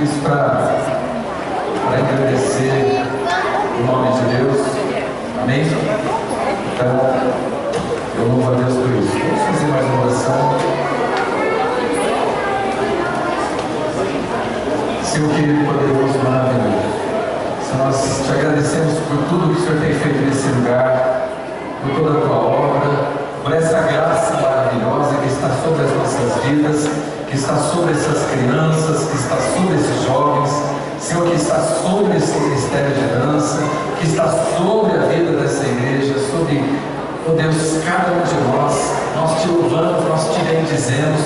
Isso para agradecer o nome de Deus. Amém? Então, eu louvo a Deus por isso. Vamos fazer mais uma oração. Seu querido, poderoso, maravilhoso, nós te agradecemos por tudo que o Senhor tem feito nesse lugar, por toda a tua obra, por essa graça maravilhosa que está sobre as nossas vidas, que está sobre essas crianças, que está sobre esses jovens, Senhor, que está sobre esse ministério de dança, que está sobre a vida dessa igreja, sobre, oh Deus, cada um de nós te louvamos, nós te bendizemos,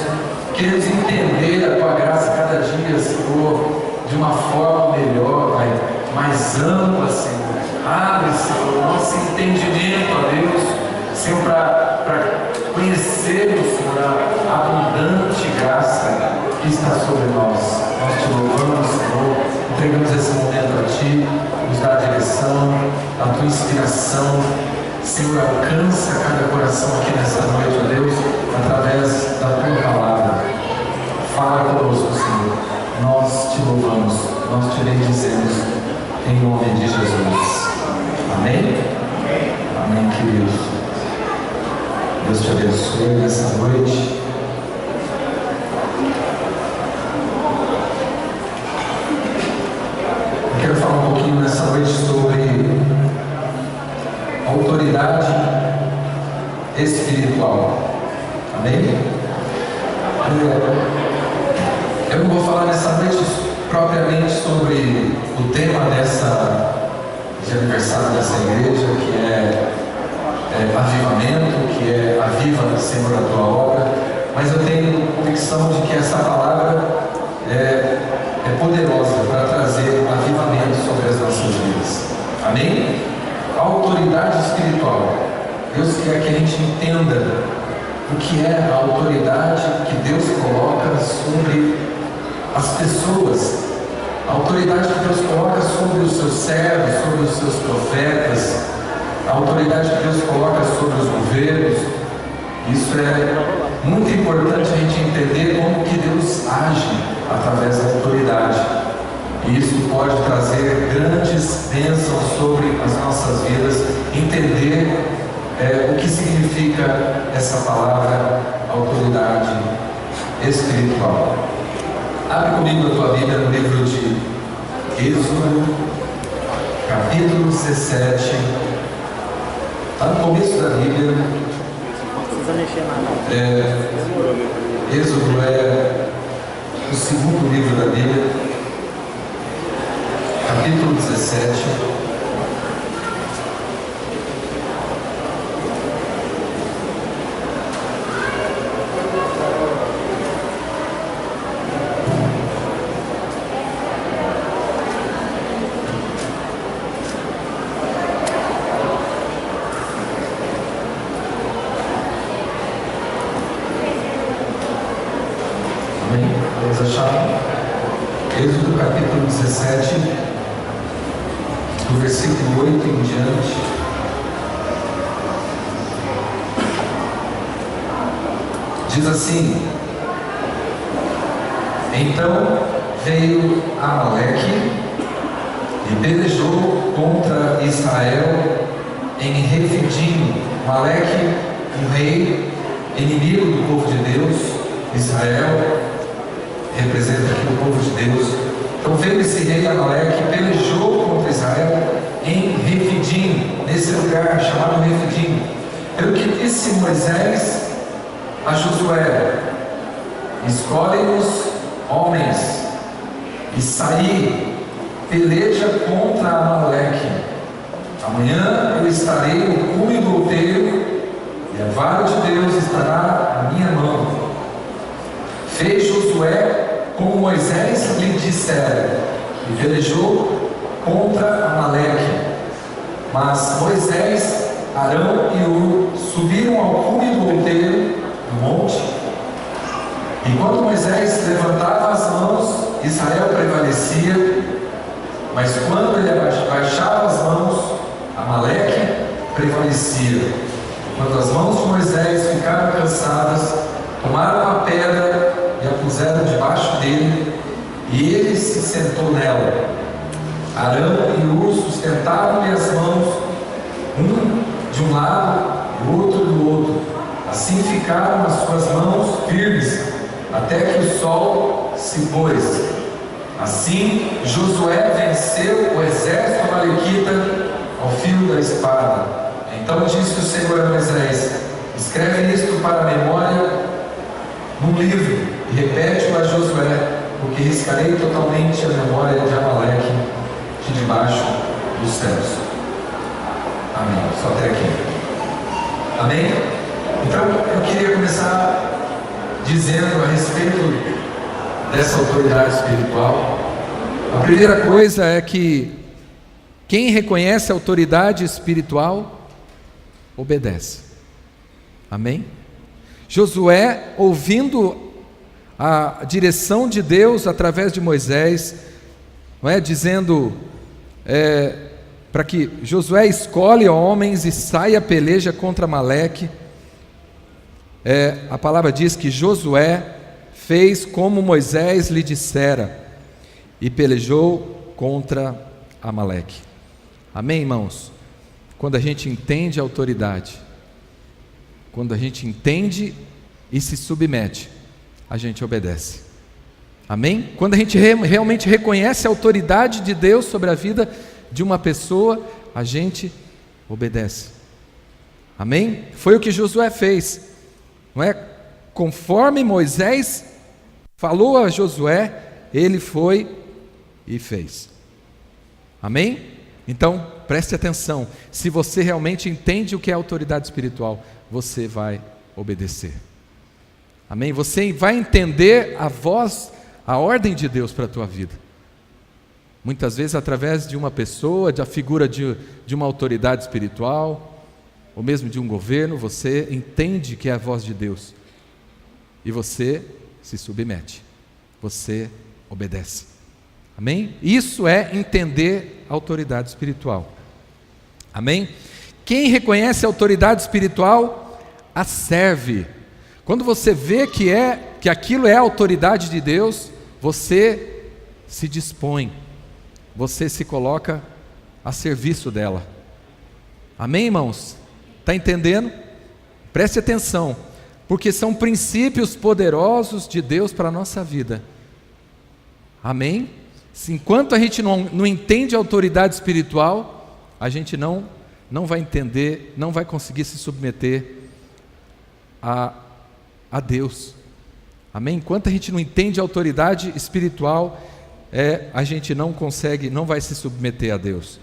queremos entender a tua graça cada dia, Senhor, de uma forma melhor, Pai, mais ampla, Senhor. Abre, Senhor, o nosso entendimento, ó Deus, Senhor, para conhecermos, Senhor, a abundante graça que está sobre nós. Nós te louvamos, Senhor, entregamos esse momento a Ti, nos dá a direção, a Tua inspiração. Senhor, alcança cada coração aqui nessa noite, ó Deus, através da Tua palavra. Fala conosco, Senhor. Nós te louvamos, nós te bendizemos, em nome de Jesus. Amém? Amém, queridos. Deus te abençoe nessa noite. Eu quero falar um pouquinho nessa noite sobre autoridade espiritual. Amém? Eu não vou falar nessa noite propriamente sobre o tema de aniversário dessa igreja, que é avivamento, que é aviva, Senhor, a tua obra, mas eu tenho convicção de que essa palavra é poderosa para trazer avivamento sobre as nossas vidas. Amém? A autoridade espiritual. Deus quer que a gente entenda o que é a autoridade que Deus coloca sobre as pessoas, a autoridade que Deus coloca sobre os seus servos, sobre os seus profetas, a autoridade que Deus coloca sobre os governos. Isso é muito importante a gente entender como que Deus age através da autoridade. E isso pode trazer grandes bênçãos sobre as nossas vidas, entender o que significa essa palavra autoridade espiritual. Abre comigo a tua Bíblia no livro de Êxodo, capítulo 17. Está no começo da Bíblia. Êxodo é o segundo livro da Bíblia, capítulo 17. Vamos achar Êxodo capítulo 17, do versículo 8 em diante. Diz assim: Então veio Amaleque e pelejou contra Israel em Refidim. Amaleque, um rei inimigo do povo de Deus. Israel representa aqui o povo de Deus. Então veio esse rei Amaleque e pelejou contra Israel em Refidim, nesse lugar chamado Refidim. Pelo que disse Moisés a Josué: escolhe-nos homens e saí, peleja contra Amaleque. Amanhã eu estarei no cume do outeiro e a vara de Deus estará na minha mão. Fez Josué como Moisés lhe dissera e pelejou contra Amaleque. Mas Moisés, Arão e Ur subiram ao cume do outeiro do monte. E quando Moisés levantava as mãos, Israel prevalecia. Mas quando ele baixava as mãos, Amaleque prevalecia. Quando as mãos de Moisés ficaram cansadas, tomaram uma pedra e a puseram debaixo dele, e ele se sentou nela. Arão e Hur sustentavam-lhe as mãos, um de um lado e o outro do outro. Assim ficaram as suas mãos firmes, até que o sol se pôs. Assim Josué venceu o exército amalequita ao fio da espada. Então disse o Senhor a Moisés: escreve isto para a memória num livro e repete-o a Josué, porque riscarei totalmente a memória de Amaleque de debaixo dos céus. Amém. Só até aqui. Amém? Então eu queria começar dizendo a respeito dessa autoridade espiritual. A primeira coisa é que quem reconhece a autoridade espiritual obedece. Amém? Josué, ouvindo a direção de Deus através de Moisés, não é, dizendo para que Josué escolhe homens e saia a peleja contra Amaleque, a palavra diz que Josué fez como Moisés lhe dissera e pelejou contra Amaleque. Amém, irmãos? Quando a gente entende a autoridade, quando a gente entende e se submete, a gente obedece. Amém? Quando a gente realmente reconhece a autoridade de Deus sobre a vida de uma pessoa, a gente obedece. Amém? Foi o que Josué fez, não é? Conforme Moisés falou a Josué, ele foi e fez. Amém? Então, preste atenção. Se você realmente entende o que é autoridade espiritual, você vai obedecer. Amém? Você vai entender a voz, a ordem de Deus para a tua vida. Muitas vezes através de uma pessoa, da figura de uma autoridade espiritual, ou mesmo de um governo, você entende que é a voz de Deus. E você se submete. Você obedece. Amém? Isso é entender a autoridade espiritual. Amém? Quem reconhece a autoridade espiritual, a serve. Quando você vê que aquilo é a autoridade de Deus, você se dispõe, você se coloca a serviço dela. Amém, irmãos? Está entendendo? Preste atenção, porque são princípios poderosos de Deus para a nossa vida. Amém? Enquanto a gente não entende a autoridade espiritual, a gente não vai entender, não vai conseguir se submeter a Deus. Amém? Enquanto a gente não entende a autoridade espiritual, a gente não consegue, não vai se submeter a Deus.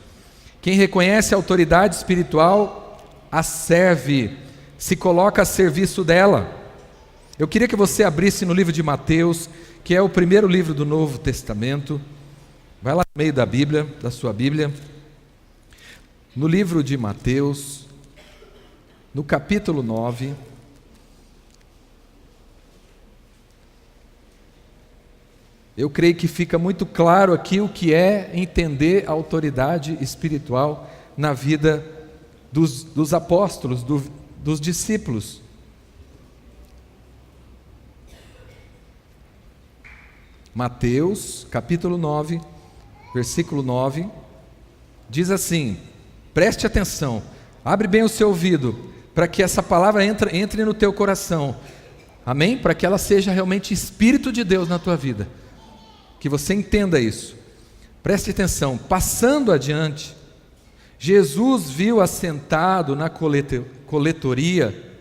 Quem reconhece a autoridade espiritual, a serve, se coloca a serviço dela. Eu queria que você abrisse no livro de Mateus, que é o primeiro livro do Novo Testamento. Vai lá no meio da Bíblia, da sua Bíblia. No livro de Mateus, no capítulo 9. Eu creio que fica muito claro aqui o que é entender a autoridade espiritual na vida dos apóstolos, dos discípulos. Mateus, capítulo 9, versículo 9, diz assim, preste atenção, abre bem o seu ouvido, para que essa palavra entre no teu coração, amém? Para que ela seja realmente Espírito de Deus na tua vida, que você entenda isso. Preste atenção, passando adiante, Jesus viu assentado na coletoria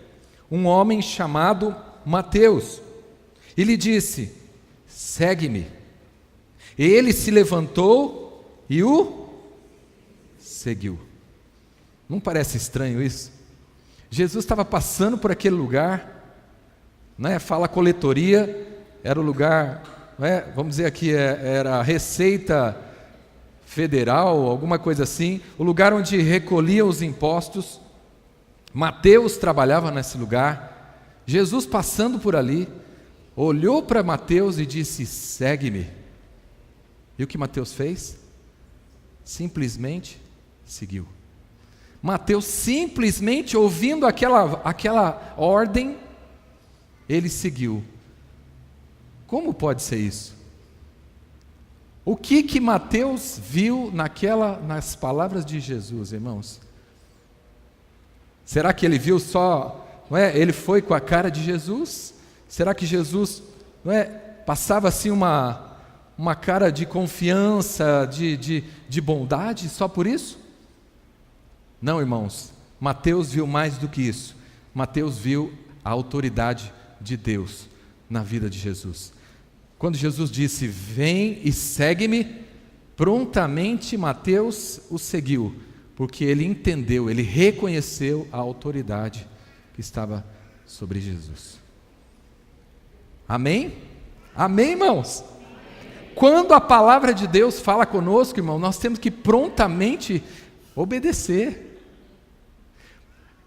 um homem chamado Mateus, e lhe disse, segue-me. Ele se levantou e o seguiu. Não parece estranho isso? Jesus estava passando por aquele lugar, né? Fala coletoria, era o lugar, vamos dizer aqui, era a Receita Federal, alguma coisa assim, o lugar onde recolhiam os impostos. Mateus trabalhava nesse lugar. Jesus passando por ali, olhou para Mateus e disse, segue-me. E o que Mateus fez? Simplesmente seguiu. Mateus simplesmente ouvindo aquela ordem, ele seguiu. Como pode ser isso? O que Mateus viu nas palavras de Jesus, irmãos? Será que ele viu só, não é? Ele foi com a cara de Jesus? Será que Jesus, não é, passava assim uma cara de confiança, de bondade, só por isso? Não, irmãos, Mateus viu mais do que isso. Mateus viu a autoridade de Deus na vida de Jesus. Quando Jesus disse, vem e segue-me, prontamente Mateus o seguiu, porque ele entendeu, ele reconheceu a autoridade que estava sobre Jesus. Amém? Amém, irmãos? Quando a palavra de Deus fala conosco, irmão, nós temos que prontamente obedecer,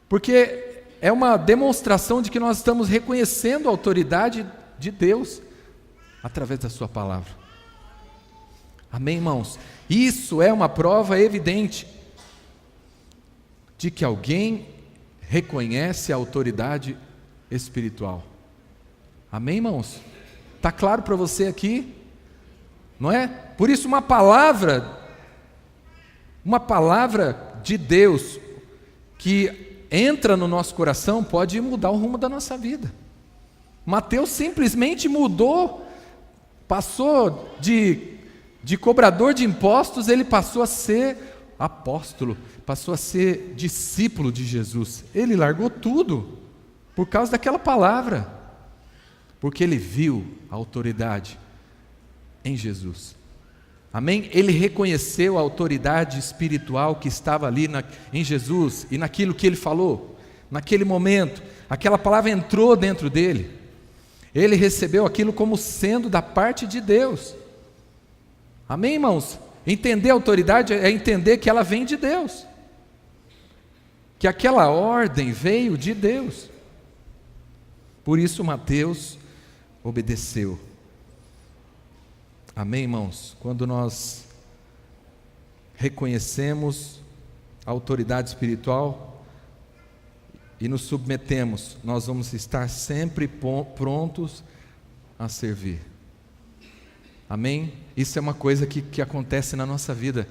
porque é uma demonstração de que nós estamos reconhecendo a autoridade de Deus através da sua palavra. Amém, irmãos? Isso é uma prova evidente de que alguém reconhece a autoridade espiritual. Amém, irmãos? Está claro para você aqui? Não é? Por isso uma palavra de Deus que entra no nosso coração pode mudar o rumo da nossa vida. Mateus simplesmente mudou, passou de cobrador de impostos, ele passou a ser apóstolo, passou a ser discípulo de Jesus. Ele largou tudo por causa daquela palavra, porque ele viu a autoridade em Jesus. Amém? Ele reconheceu a autoridade espiritual que estava ali em Jesus e naquilo que ele falou, naquele momento. Aquela palavra entrou dentro dele. Ele recebeu aquilo como sendo da parte de Deus. Amém, irmãos? Entender a autoridade é entender que ela vem de Deus, que aquela ordem veio de Deus. Por isso Mateus obedeceu. Amém, irmãos? Quando nós reconhecemos a autoridade espiritual e nos submetemos, nós vamos estar sempre prontos a servir. Amém? Isso é uma coisa que acontece na nossa vida.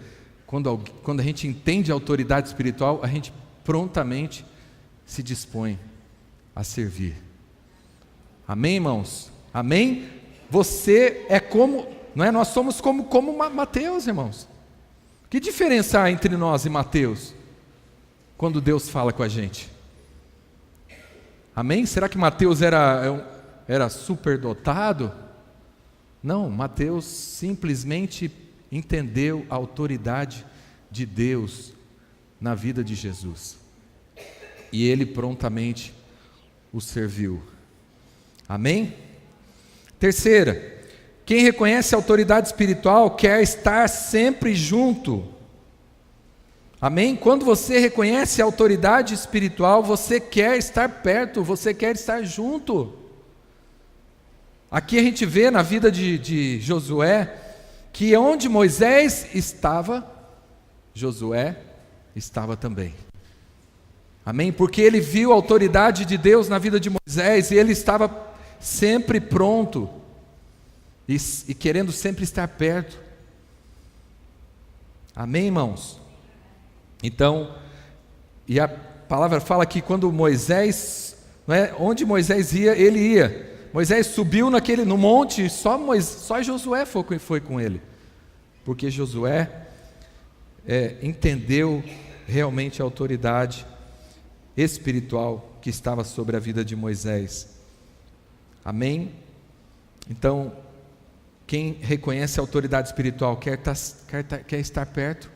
Quando a gente entende a autoridade espiritual, a gente prontamente se dispõe a servir. Amém, irmãos? Amém? Você é como, não é? Nós somos como Mateus, irmãos. Que diferença há entre nós e Mateus quando Deus fala com a gente? Amém? Será que Mateus era superdotado? Não, Mateus simplesmente entendeu a autoridade de Deus na vida de Jesus. E ele prontamente o serviu. Amém? Terceira, quem reconhece a autoridade espiritual quer estar sempre junto. Amém? Quando você reconhece a autoridade espiritual, você quer estar perto, você quer estar junto. Aqui a gente vê na vida de Josué, que onde Moisés estava, Josué estava também. Amém? Porque ele viu a autoridade de Deus na vida de Moisés, e ele estava sempre pronto, e querendo sempre estar perto. Amém, irmãos? Então, e a palavra fala que quando Moisés, não é, onde Moisés ia, ele ia. Moisés subiu no monte, só Josué foi com ele, porque Josué entendeu realmente a autoridade espiritual que estava sobre a vida de Moisés. Amém? Então, quem reconhece a autoridade espiritual quer estar perto.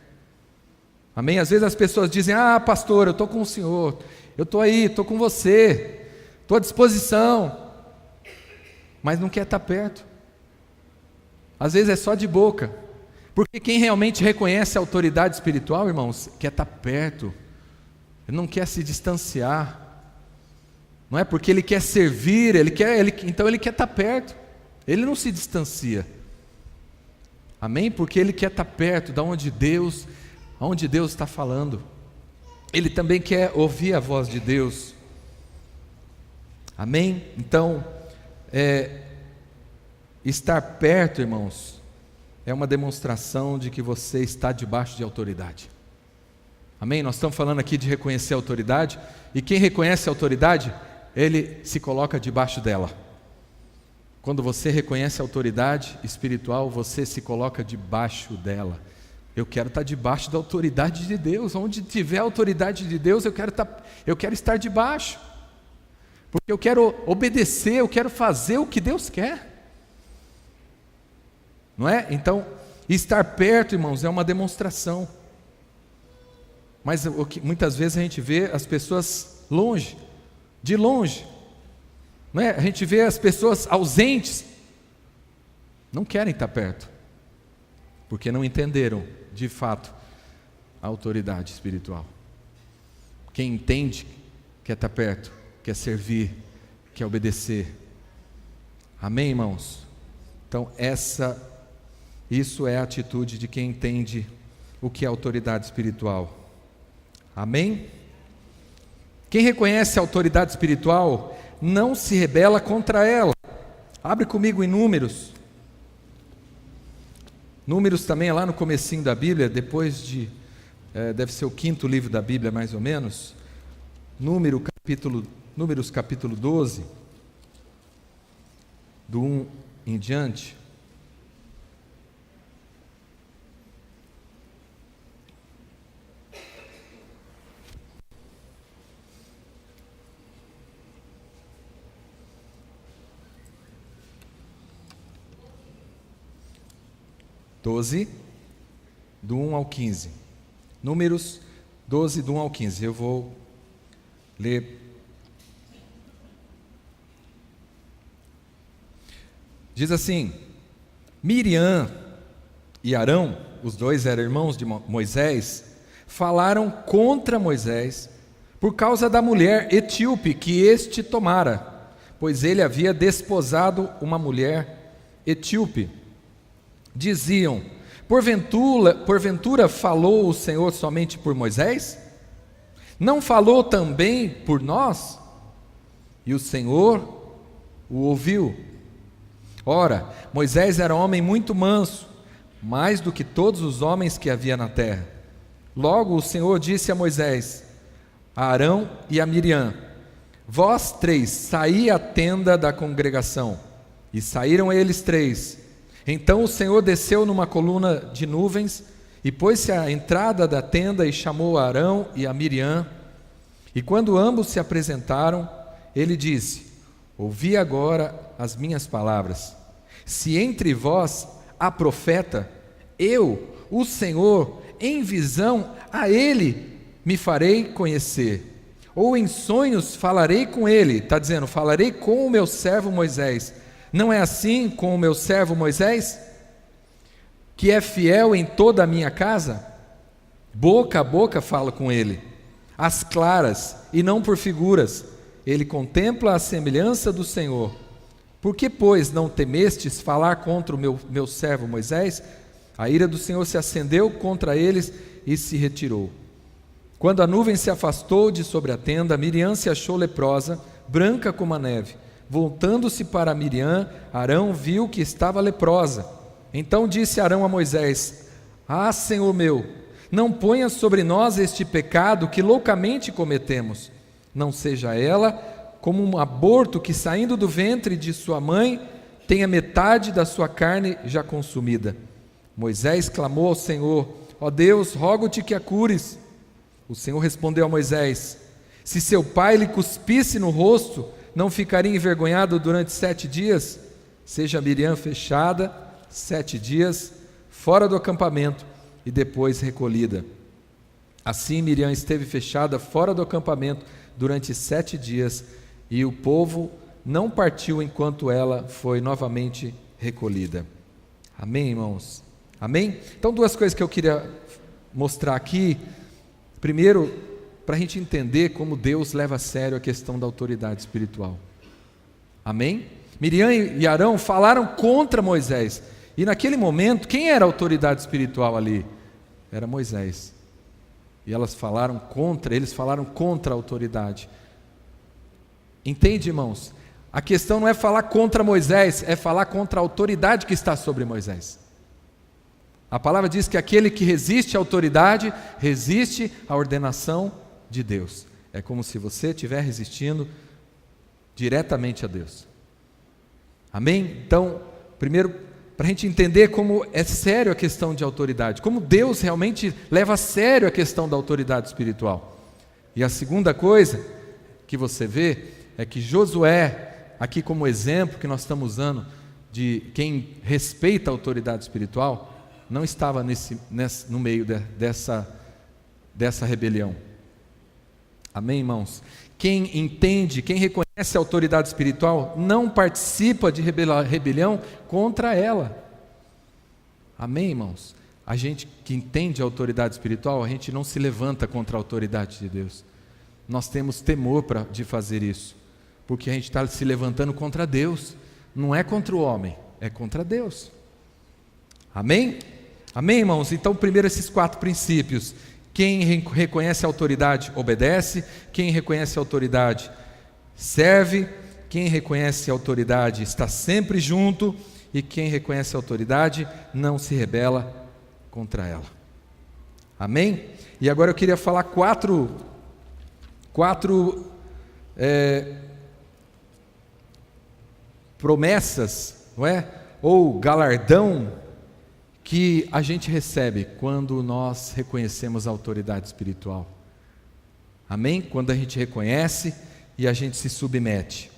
Amém? Às vezes as pessoas dizem, pastor, eu estou com o senhor, eu estou aí, estou com você, estou à disposição, mas não quer estar perto. Às vezes é só de boca, porque quem realmente reconhece a autoridade espiritual, irmãos, quer estar perto, ele não quer se distanciar, não é? Porque ele quer servir, então ele quer estar perto, ele não se distancia. Amém? Porque ele quer estar perto de onde Deus está falando. Ele também quer ouvir a voz de Deus. Amém? Então, estar perto, irmãos, é uma demonstração de que você está debaixo de autoridade. Amém? Nós estamos falando aqui de reconhecer a autoridade, e quem reconhece a autoridade, ele se coloca debaixo dela. Quando você reconhece a autoridade espiritual, você se coloca debaixo dela. Eu quero estar debaixo da autoridade de Deus. Onde tiver a autoridade de Deus, eu quero estar debaixo. Porque eu quero obedecer, eu quero fazer o que Deus quer. Não é? Então, estar perto, irmãos, é uma demonstração. Mas muitas vezes a gente vê as pessoas longe, de longe. Não é? A gente vê as pessoas ausentes, não querem estar perto, porque não entenderam, de fato, a autoridade espiritual. Quem entende, quer estar perto, quer servir, quer obedecer. Amém, irmãos? Então, isso é a atitude de quem entende o que é autoridade espiritual. Amém? Quem reconhece a autoridade espiritual não se rebela contra ela. Abre comigo em Números. Números também é lá no comecinho da Bíblia, depois deve ser o 5º livro da Bíblia, mais ou menos. Números capítulo 12, do 1 em diante. Do 1 ao 15. Números 12, do 1 ao 15. Eu vou ler. Diz assim: Miriam e Arão, os dois eram irmãos de Moisés, falaram contra Moisés por causa da mulher etíope que este tomara, pois ele havia desposado uma mulher etíope. Diziam: porventura falou o Senhor somente por Moisés? Não falou também por nós? E o Senhor o ouviu. Ora, Moisés era homem muito manso, mais do que todos os homens que havia na terra. Logo o Senhor disse a Moisés, a Arão e a Miriam: vós três, saí à tenda da congregação. E saíram eles três. Então o Senhor desceu numa coluna de nuvens e pôs-se à entrada da tenda e chamou a Arão e a Miriam. E quando ambos se apresentaram, ele disse: ouvi agora as minhas palavras. Se entre vós há profeta, eu, o Senhor, em visão a ele me farei conhecer. Ou em sonhos falarei com ele. Está dizendo, falarei com o meu servo Moisés. Não é assim com o meu servo Moisés, que é fiel em toda a minha casa? Boca a boca falo com ele, às claras e não por figuras. Ele contempla a semelhança do Senhor. Por que, pois, não temestes falar contra o meu servo Moisés? A ira do Senhor se acendeu contra eles e se retirou. Quando a nuvem se afastou de sobre a tenda, Miriam se achou leprosa, branca como a neve. Voltando-se para Miriam, Arão viu que estava leprosa. Então disse Arão a Moisés: ah, Senhor meu, não ponha sobre nós este pecado que loucamente cometemos. Não seja ela como um aborto que, saindo do ventre de sua mãe, tenha metade da sua carne já consumida. Moisés clamou ao Senhor: ó Deus, rogo-te que a cures. O Senhor respondeu a Moisés: se seu pai lhe cuspisse no rosto, não ficaria envergonhado durante 7 dias? Seja Miriam fechada 7 dias, fora do acampamento, e depois recolhida. Assim Miriam esteve fechada fora do acampamento durante 7 dias, e o povo não partiu enquanto ela foi novamente recolhida. Amém, irmãos? Amém? Então, 2 coisas que eu queria mostrar aqui. Primeiro, para a gente entender como Deus leva a sério a questão da autoridade espiritual. Amém? Miriam e Arão falaram contra Moisés. E naquele momento, quem era a autoridade espiritual ali? Era Moisés. E eles falaram contra a autoridade. Entende, irmãos? A questão não é falar contra Moisés, é falar contra a autoridade que está sobre Moisés. A palavra diz que aquele que resiste à autoridade, resiste à ordenação de Deus. É como se você estiver resistindo diretamente a Deus. Amém? Então, primeiro, para a gente entender como é sério a questão de autoridade, como Deus realmente leva a sério a questão da autoridade espiritual. E a segunda coisa que você vê é que Josué, aqui como exemplo que nós estamos usando de quem respeita a autoridade espiritual, não estava no meio dessa rebelião. Amém, irmãos? Quem entende, quem reconhece a autoridade espiritual, não participa de rebelião contra ela. Amém, irmãos? A gente que entende a autoridade espiritual, a gente não se levanta contra a autoridade de Deus. Nós temos temor de fazer isso, porque a gente está se levantando contra Deus. Não é contra o homem, é contra Deus. Amém? Amém, irmãos? Então, primeiro esses 4 princípios. Quem reconhece a autoridade, obedece. Quem reconhece a autoridade, serve. Quem reconhece a autoridade, está sempre junto. E quem reconhece a autoridade, não se rebela contra ela. Amém? E agora eu queria falar quatro promessas, não é? Ou galardão que a gente recebe quando nós reconhecemos a autoridade espiritual. Amém? Quando a gente reconhece e a gente se submete.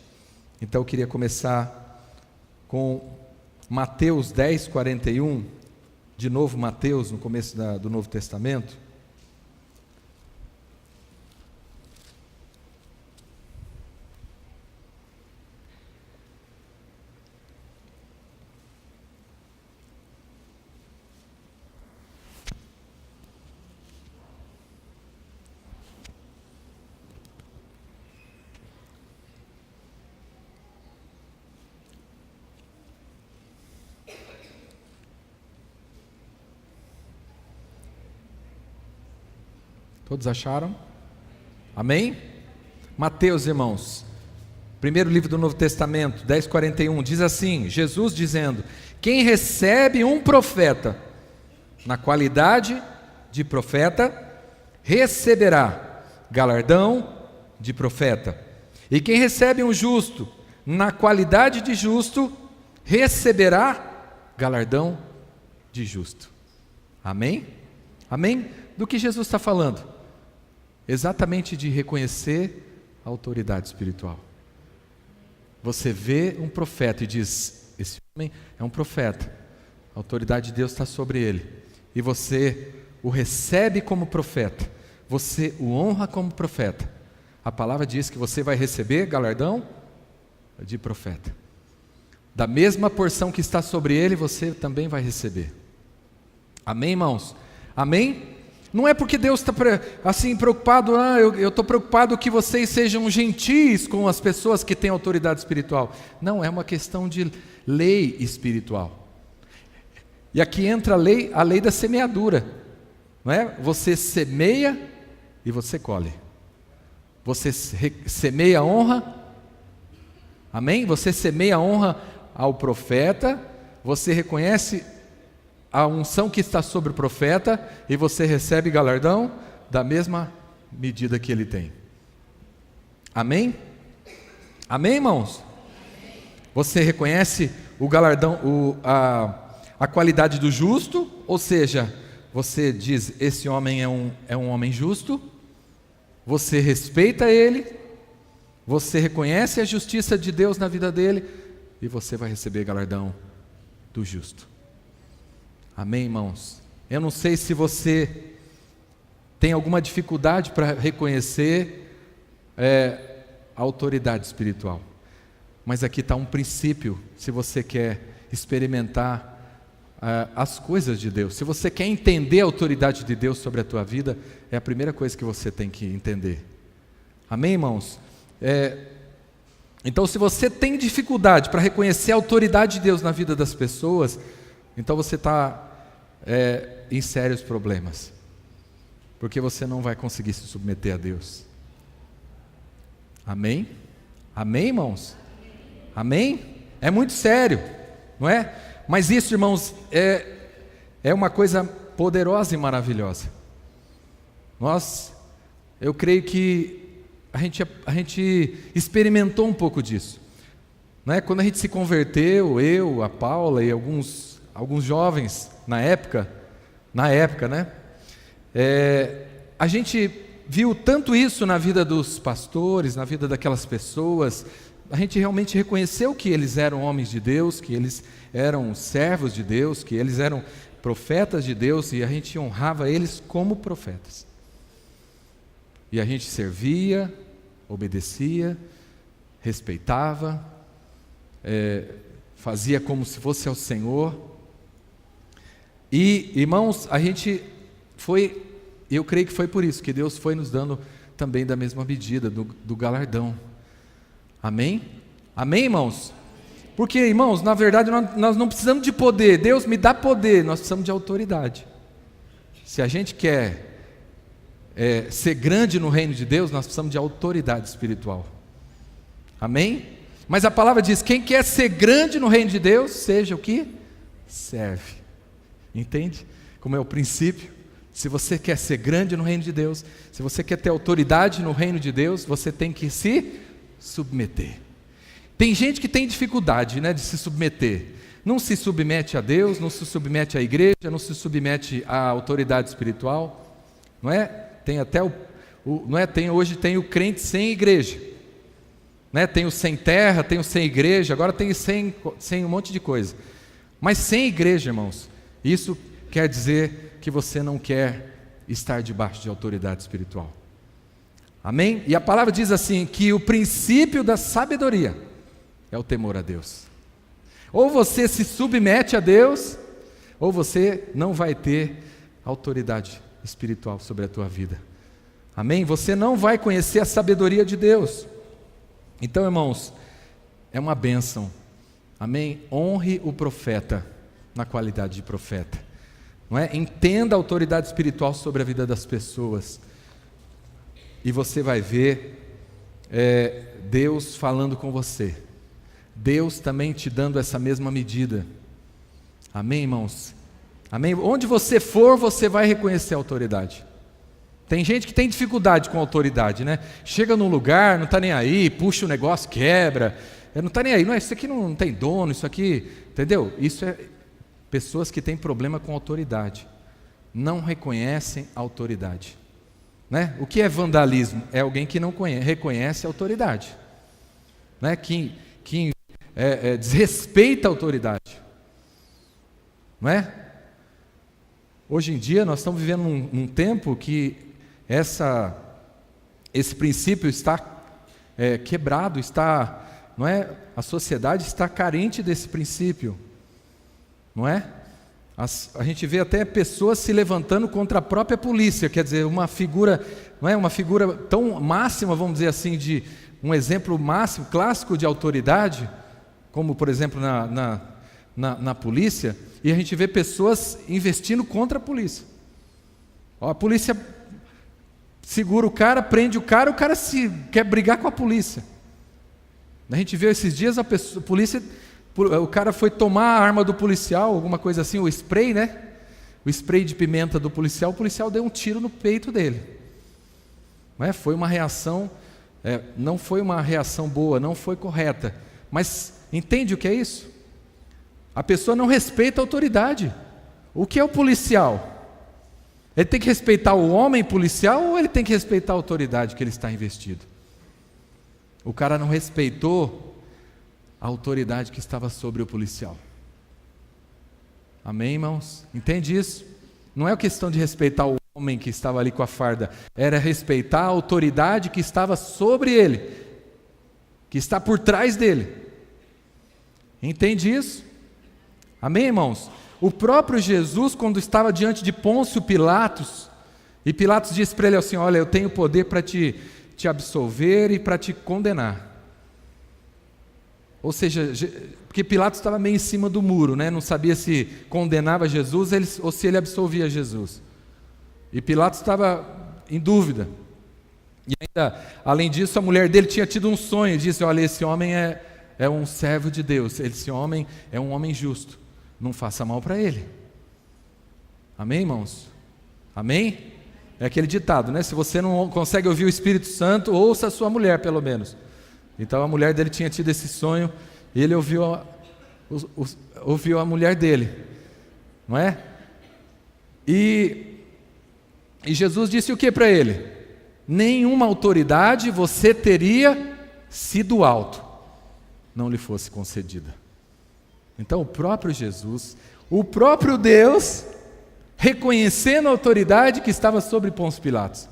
Então eu queria começar com Mateus 10, 41, de novo Mateus, no começo do Novo Testamento. Todos acharam? Amém? Mateus, irmãos, primeiro livro do Novo Testamento, 10:41, diz assim, Jesus dizendo: quem recebe um profeta na qualidade de profeta, receberá galardão de profeta. E quem recebe um justo na qualidade de justo, receberá galardão de justo. Amém? Amém? Do que Jesus está falando? Exatamente de reconhecer a autoridade espiritual. Você vê um profeta e diz: esse homem é um profeta, a autoridade de Deus está sobre ele, e você o recebe como profeta, você o honra como profeta. A palavra diz que você vai receber galardão de profeta. Da mesma porção que está sobre ele, você também vai receber. Amém, irmãos? Amém? Não é porque Deus está assim preocupado, eu estou preocupado que vocês sejam gentis com as pessoas que têm autoridade espiritual. Não, é uma questão de lei espiritual. E aqui entra a lei da semeadura, não é? Você semeia e você colhe. Você semeia a honra, amém? Você semeia a honra ao profeta, você reconhece a unção que está sobre o profeta e você recebe galardão da mesma medida que ele tem. Amém? Amém, irmãos? Você reconhece o galardão, a qualidade do justo, ou seja, você diz: esse homem é um homem justo, você respeita ele, você reconhece a justiça de Deus na vida dele e você vai receber galardão do justo. Amém, irmãos? Eu não sei se você tem alguma dificuldade para reconhecer a autoridade espiritual, mas aqui está um princípio, se você quer experimentar as coisas de Deus, se você quer entender a autoridade de Deus sobre a tua vida, é a primeira coisa que você tem que entender. Amém, irmãos? Então, se você tem dificuldade para reconhecer a autoridade de Deus na vida das pessoas, então você está em sérios problemas, porque você não vai conseguir se submeter a Deus. Amém? Amém, irmãos? Amém? É muito sério, não é? Mas isso, irmãos, é uma coisa poderosa e maravilhosa. Eu creio que a gente experimentou um pouco disso, né? Quando a gente se converteu, eu, a Paula e alguns jovens na época, né? A gente viu tanto isso na vida dos pastores, na vida daquelas pessoas. A gente realmente reconheceu que eles eram homens de Deus, que eles eram servos de Deus, que eles eram profetas de Deus, e a gente honrava eles como profetas. E a gente servia, obedecia, respeitava, fazia como se fosse ao Senhor. E, irmãos, eu creio que foi por isso que Deus foi nos dando também da mesma medida, do galardão. Amém? Amém, irmãos? Porque, irmãos, na verdade nós não precisamos de poder. Deus me dá poder, nós precisamos de autoridade. Se a gente quer ser grande no reino de Deus, nós precisamos de autoridade espiritual. Amém? Mas a palavra diz: quem quer ser grande no reino de Deus, seja o que? Serve. Entende? Como é o princípio. Se você quer ser grande no reino de Deus, se você quer ter autoridade no reino de Deus, você tem que se submeter. Tem gente que tem dificuldade, né, de se submeter. Não se submete a Deus, não se submete à igreja, não se submete à autoridade espiritual, não é? Tem até hoje tem o crente sem igreja, né? Tem o sem terra, tem o sem igreja, agora tem sem um monte de coisa. Mas sem igreja, irmãos, isso quer dizer que você não quer estar debaixo de autoridade espiritual. Amém? E a palavra diz assim, que o princípio da sabedoria é o temor a Deus. Ou você se submete a Deus, ou você não vai ter autoridade espiritual sobre a tua vida. Amém? Você não vai conhecer a sabedoria de Deus. Então, irmãos, é uma bênção. Amém? Honre o profeta na qualidade de profeta. Não é? Entenda a autoridade espiritual sobre a vida das pessoas. E você vai ver Deus falando com você. Deus também te dando essa mesma medida. Amém, irmãos? Amém? Onde você for, você vai reconhecer a autoridade. Tem gente que tem dificuldade com a autoridade, né? Chega num lugar, não está nem aí, puxa o negócio, quebra. Não está nem aí, não, isso aqui não tem dono, isso aqui, entendeu? Isso é pessoas que têm problema com autoridade. Não reconhecem a autoridade. Né? O que é vandalismo? É alguém que não reconhece a autoridade, né? Que desrespeita a autoridade, não é? Hoje em dia nós estamos vivendo num tempo que esse princípio está quebrado, não é? A sociedade está carente desse princípio, não é? A gente vê até pessoas se levantando contra a própria polícia, quer dizer, uma figura, não é? Uma figura tão máxima, vamos dizer assim, de um exemplo máximo, clássico de autoridade, como por exemplo na polícia, e a gente vê pessoas investindo contra a polícia. A polícia segura o cara, prende o cara quer brigar com a polícia. A gente viu esses dias a polícia... O cara foi tomar a arma do policial, alguma coisa assim, o spray, né? O spray de pimenta do policial, o policial deu um tiro no peito dele. Não é? Foi uma reação, não foi uma reação boa, não foi correta. Mas entende o que é isso? A pessoa não respeita a autoridade. O que é o policial? Ele tem que respeitar o homem policial ou ele tem que respeitar a autoridade que ele está investido? O cara não respeitou a autoridade que estava sobre o policial. Amém, irmãos? Entende isso? Não é questão de respeitar o homem que estava ali com a farda, era respeitar a autoridade que estava sobre ele, que está por trás dele. Entende isso? Amém, irmãos? O próprio Jesus, quando estava diante de Pôncio Pilatos, e Pilatos disse para ele assim: olha, eu tenho poder para te absolver e para te condenar. Ou seja, porque Pilatos estava meio em cima do muro, né? Não sabia se condenava Jesus ou se ele absolvia Jesus. E Pilatos estava em dúvida. E ainda, além disso, a mulher dele tinha tido um sonho, disse: olha, esse homem é um servo de Deus, esse homem é um homem justo, não faça mal para ele. Amém, irmãos? Amém? É aquele ditado, né? Se você não consegue ouvir o Espírito Santo, ouça a sua mulher, pelo menos. Então a mulher dele tinha tido esse sonho, e ele ouviu a mulher dele, não é? E Jesus disse o que para ele? Nenhuma autoridade você teria se do alto não lhe fosse concedida. Então o próprio Jesus, o próprio Deus, reconhecendo a autoridade que estava sobre Pôncio Pilatos.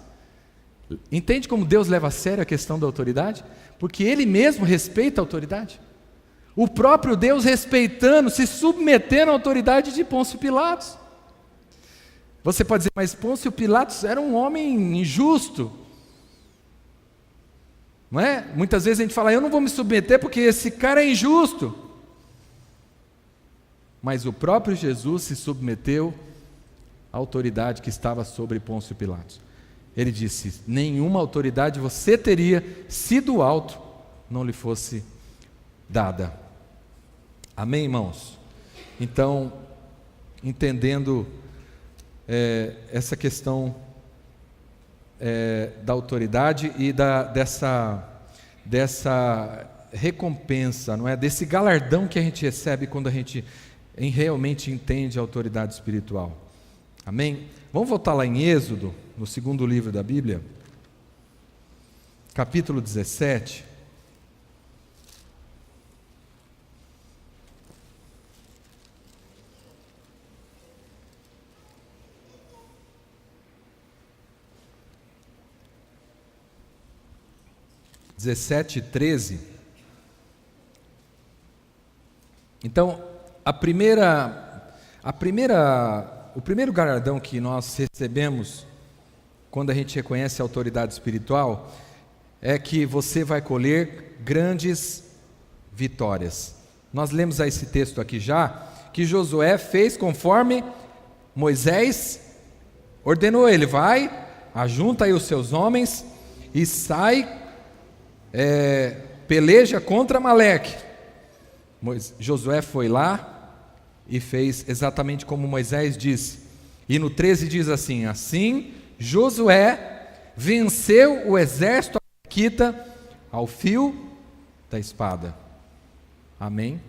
Entende como Deus leva a sério a questão da autoridade? Porque Ele mesmo respeita a autoridade. O próprio Deus respeitando, se submetendo à autoridade de Pôncio Pilatos. Você pode dizer, mas Pôncio Pilatos era um homem injusto. Não é? Muitas vezes a gente fala, eu não vou me submeter porque esse cara é injusto. Mas o próprio Jesus se submeteu à autoridade que estava sobre Pôncio Pilatos. Ele disse, nenhuma autoridade você teria se do alto não lhe fosse dada. Amém, irmãos? Então, entendendo essa questão da autoridade e dessa recompensa, não é? Desse galardão que a gente recebe quando a gente realmente entende a autoridade espiritual. Amém? Vamos voltar lá em Êxodo, no segundo livro da Bíblia, capítulo 17. (17 e 13). Então, o primeiro galardão que nós recebemos quando a gente reconhece a autoridade espiritual é que você vai colher grandes vitórias. Nós lemos esse texto aqui já, que Josué fez conforme Moisés ordenou ele, vai, ajunta aí os seus homens e sai, peleja contra Amaleque. Josué foi lá e fez exatamente como Moisés disse. E no 13 diz assim: assim Josué venceu o exército amalequita ao fio da espada. Amém?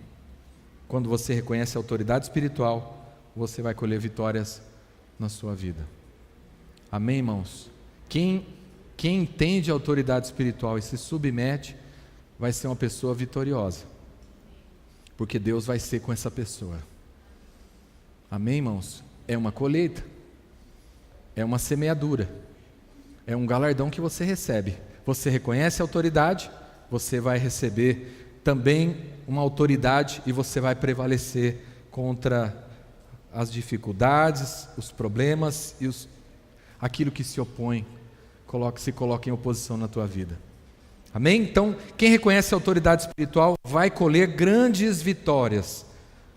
Quando você reconhece a autoridade espiritual, você vai colher vitórias na sua vida. Amém, irmãos? Quem entende a autoridade espiritual e se submete, vai ser uma pessoa vitoriosa, porque Deus vai ser com essa pessoa. Amém, irmãos? É uma colheita, é uma semeadura, é um galardão que você recebe. Você reconhece a autoridade, você vai receber também uma autoridade e você vai prevalecer contra as dificuldades, os problemas e aquilo que se opõe, se coloca em oposição na tua vida. Amém? Então, quem reconhece a autoridade espiritual vai colher grandes vitórias.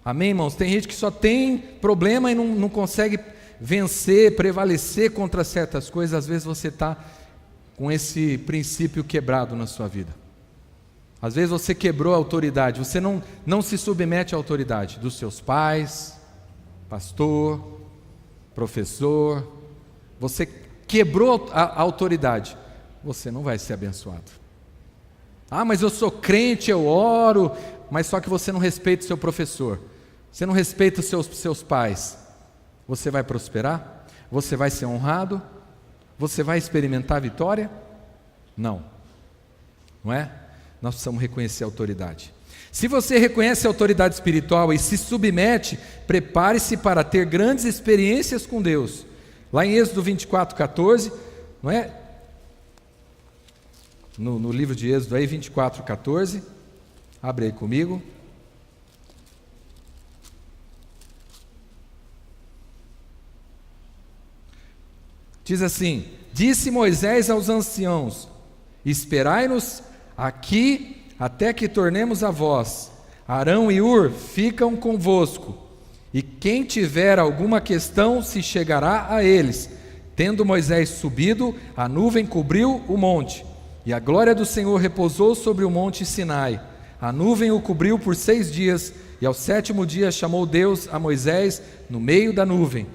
Amém, irmãos? Tem gente que só tem problema e não consegue vencer, prevalecer contra certas coisas. Às vezes você está com esse princípio quebrado na sua vida. Às vezes você quebrou a autoridade, você não se submete à autoridade dos seus pais, pastor, professor. Você quebrou a autoridade, você não vai ser abençoado. Ah, mas eu sou crente, eu oro, mas só que você não respeita o seu professor, você não respeita os seus pais. Você vai prosperar? Você vai ser honrado? Você vai experimentar a vitória? Não. Não é? Nós precisamos reconhecer a autoridade. Se você reconhece a autoridade espiritual e se submete, prepare-se para ter grandes experiências com Deus. Lá em Êxodo 24:14, não é? No livro de Êxodo aí, 24:14, abre aí comigo. Diz assim: disse Moisés aos anciãos: esperai-nos aqui até que tornemos a vós. Arão e Hur ficam convosco, e quem tiver alguma questão se chegará a eles. Tendo Moisés subido, a nuvem cobriu o monte, e a glória do Senhor repousou sobre o monte Sinai. A nuvem o cobriu por 6 dias, e ao 7º dia chamou Deus a Moisés no meio da nuvem.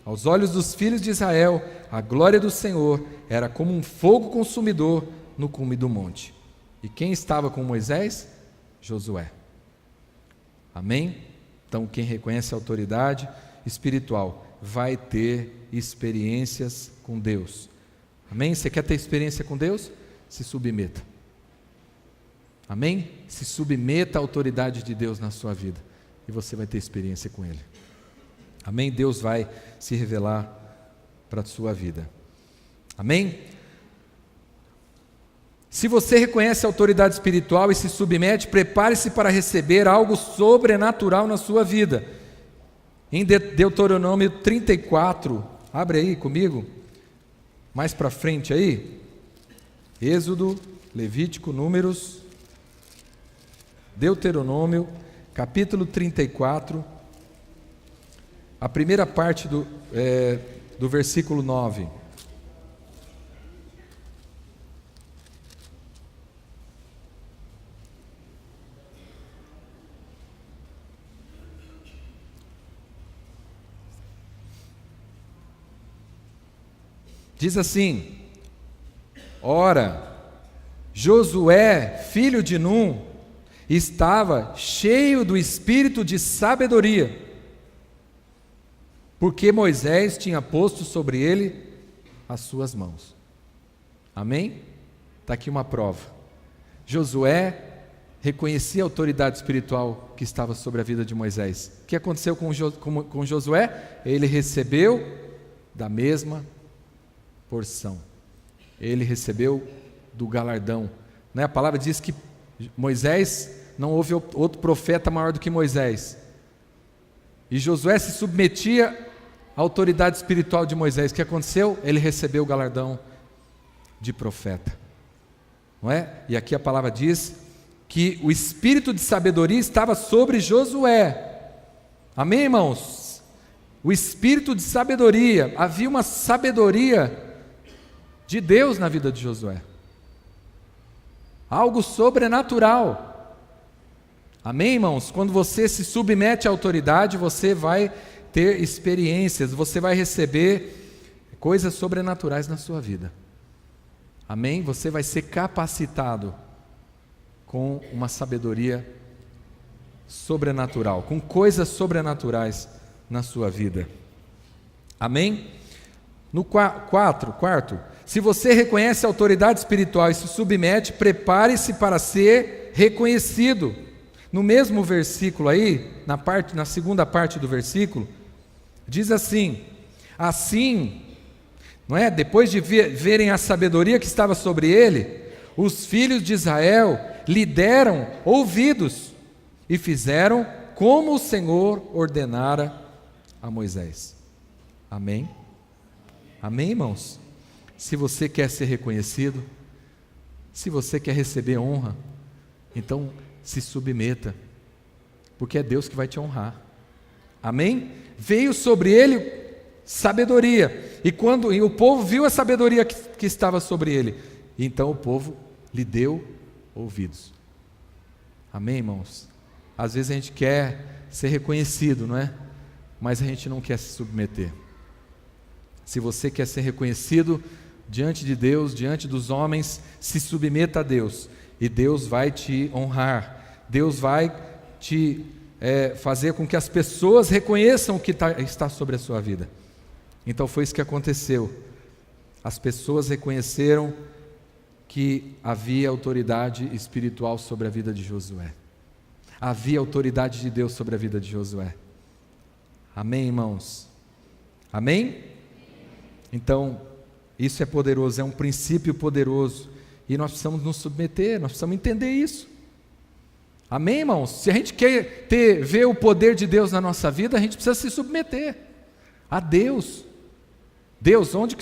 Aos olhos dos filhos de Israel, a glória do Senhor era como um fogo consumidor no cume do monte. E quem estava com Moisés? Josué. Amém? Então, quem reconhece a autoridade espiritual vai ter experiências com Deus. Amém? Você quer ter experiência com Deus? Se submeta. Amém? Se submeta à autoridade de Deus na sua vida e você vai ter experiência com Ele. Amém? Deus vai se revelar para a sua vida. Amém? Se você reconhece a autoridade espiritual e se submete, prepare-se para receber algo sobrenatural na sua vida. Em Deuteronômio 34, abre aí comigo, mais para frente aí, Êxodo, Levítico, Números, Deuteronômio, capítulo 34, a primeira parte do versículo 9. Diz assim: ora, Josué, filho de Num, estava cheio do espírito de sabedoria, porque Moisés tinha posto sobre ele as suas mãos. Amém? Está aqui uma prova. Josué reconhecia a autoridade espiritual que estava sobre a vida de Moisés. O que aconteceu com Josué? Ele recebeu da mesma porção. Ele recebeu do galardão. A palavra diz que Moisés, não houve outro profeta maior do que Moisés. E Josué se submetia à autoridade espiritual de Moisés. O que aconteceu? Ele recebeu o galardão de profeta. Não é? E aqui a palavra diz que o espírito de sabedoria estava sobre Josué. Amém, irmãos? O espírito de sabedoria, havia uma sabedoria de Deus na vida de Josué. Algo sobrenatural. Amém, irmãos? Quando você se submete à autoridade, você vai ter experiências, você vai receber coisas sobrenaturais na sua vida. Amém? Você vai ser capacitado com uma sabedoria sobrenatural, com coisas sobrenaturais na sua vida. Amém? No quarto, se você reconhece a autoridade espiritual e se submete, prepare-se para ser reconhecido. No mesmo versículo aí, na segunda parte do versículo, diz assim: não é? Depois de verem a sabedoria que estava sobre ele, os filhos de Israel lhe deram ouvidos e fizeram como o Senhor ordenara a Moisés. Amém? Amém, irmãos? Se você quer ser reconhecido, se você quer receber honra, então se submeta, porque é Deus que vai te honrar. Amém? Veio sobre ele sabedoria, e o povo viu a sabedoria que estava sobre ele, então o povo lhe deu ouvidos. Amém, irmãos? Às vezes a gente quer ser reconhecido, não é? Mas a gente não quer se submeter. Se você quer ser reconhecido diante de Deus, diante dos homens, se submeta a Deus, e Deus vai te honrar. Deus vai te fazer com que as pessoas reconheçam o que está sobre a sua vida. Então foi isso que aconteceu. As pessoas reconheceram que havia autoridade espiritual sobre a vida de Josué. Havia autoridade de Deus sobre a vida de Josué. Amém, irmãos? Amém? Então, isso é poderoso, é um princípio poderoso, e nós precisamos nos submeter, nós precisamos entender isso. Amém, irmãos? Se a gente quer ver o poder de Deus na nossa vida, a gente precisa se submeter a Deus. Deus, onde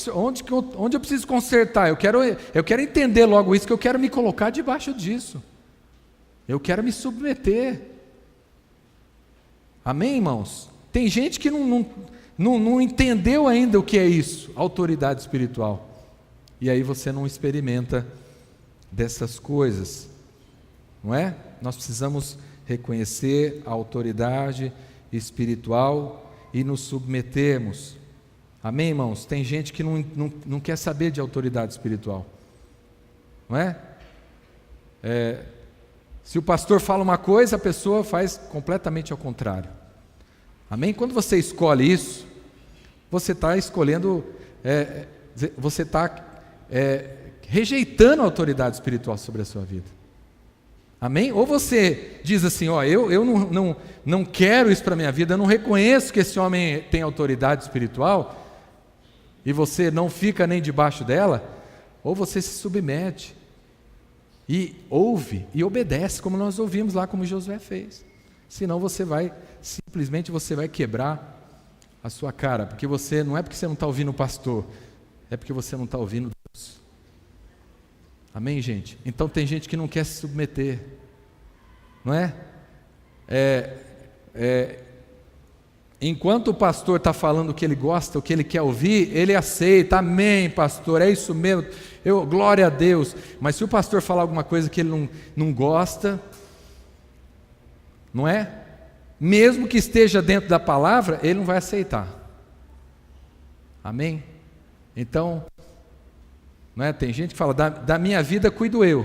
eu preciso consertar? Eu quero entender logo isso, que eu quero me colocar debaixo disso. Eu quero me submeter. Amém, irmãos? Tem gente que não entendeu ainda o que é isso, autoridade espiritual. E aí você não experimenta dessas coisas, não é? Nós precisamos reconhecer a autoridade espiritual e nos submetermos. Amém, irmãos? Tem gente que não quer saber de autoridade espiritual, não é? Se o pastor fala uma coisa, a pessoa faz completamente ao contrário. Amém? Quando você escolhe isso, você está escolhendo, você está rejeitando a autoridade espiritual sobre a sua vida. Amém? Ou você diz assim, eu não quero isso para a minha vida, eu não reconheço que esse homem tem autoridade espiritual, e você não fica nem debaixo dela, ou você se submete, e ouve e obedece, como nós ouvimos lá, como Josué fez. Senão você vai quebrar a sua cara, porque não é porque você não está ouvindo o pastor, é porque você não está ouvindo Deus. Amém, gente? Então tem gente que não quer se submeter, não é? Enquanto o pastor está falando o que ele gosta, o que ele quer ouvir, ele aceita. Amém, pastor, é isso mesmo, glória a Deus. Mas se o pastor falar alguma coisa que ele não gosta, não é? Mesmo que esteja dentro da palavra, ele não vai aceitar. Amém? Então, não é? Tem gente que fala, da minha vida cuido eu.